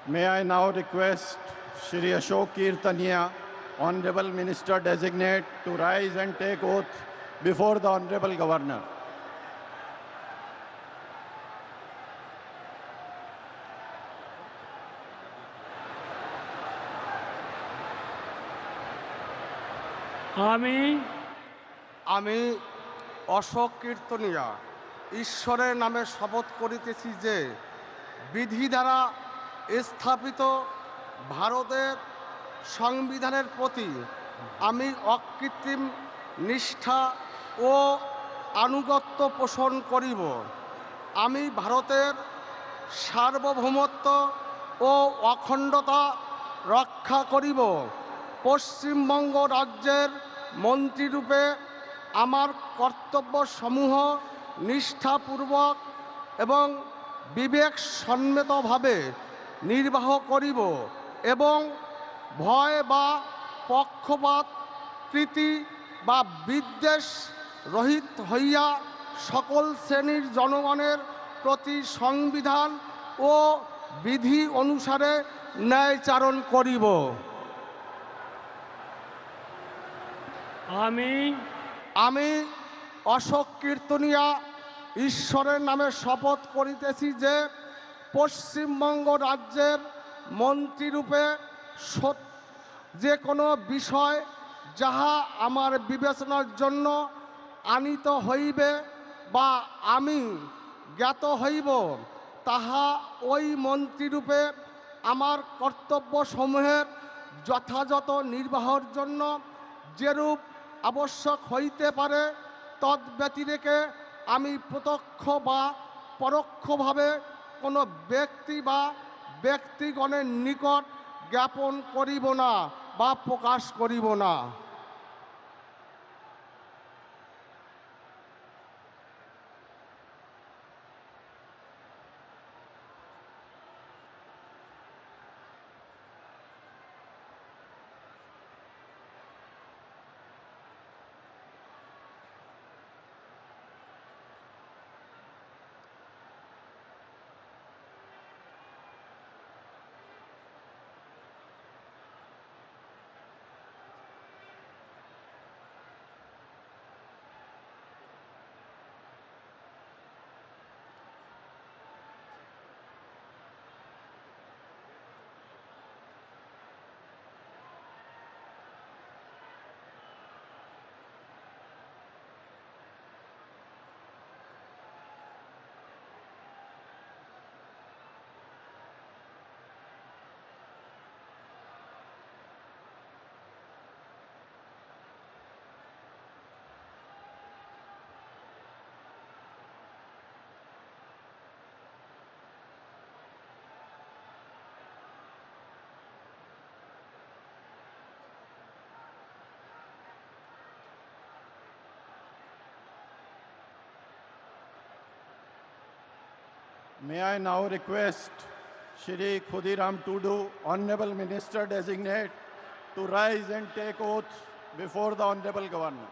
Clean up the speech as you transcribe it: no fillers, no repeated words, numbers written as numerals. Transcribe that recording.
May I now request Shri Ashok Kirtaniya, Honorable Minister Designate, to rise and take oath before the Honorable Governor. আমি অশোক কীর্তনিয়া ঈশ্বরের নামে শপথ করিতেছি যে বিধি দ্বারা স্থাপিত ভারতের সংবিধানের প্রতি আমি অকৃত্রিম নিষ্ঠা ও আনুগত্য পোষণ করিব। আমি ভারতের সার্বভৌমত্ব ও অখণ্ডতা রক্ষা করিব। পশ্চিমবঙ্গ রাজ্যের মন্ত্রীরূপে আমার কর্তব্যসমূহ নিষ্ঠাপূর্বক এবং বিবেকসম্মতভাবে নির্বাহ করিব এবং ভয় বা পক্ষপাত প্রীতি বা বিদ্বেষ রহিত হইয়া সকল শ্রেণীর জনগণের প্রতি সংবিধান ও বিধি অনুসারে ন্যায়চারণ করিব। আমি অশোক কীর্তনিয়া ঈশ্বরের নামে শপথ করিতেছি যে পশ্চিমবঙ্গ রাজ্যের মন্ত্রীরূপে যে কোনো বিষয় যাহা আমার বিবেচনার জন্য আনিত হইবে বা আমি জ্ঞাত হইব, তাহা ওই মন্ত্রীরূপে আমার কর্তব্যসমূহের যথাযথ নির্বাহের জন্য যেরূপ আবশ্যক হইতে পারে তদ্ব্যতিরেকে আমি প্রত্যক্ষ বা পরোক্ষভাবে কোনো ব্যক্তি বা ব্যক্তিগণের নিকট জ্ঞাপন করিব না বা প্রকাশ করিব না। May I now request Shri Khudiram Tudu, Honorable Minister Designate, to rise and take oath before the Honorable Governor.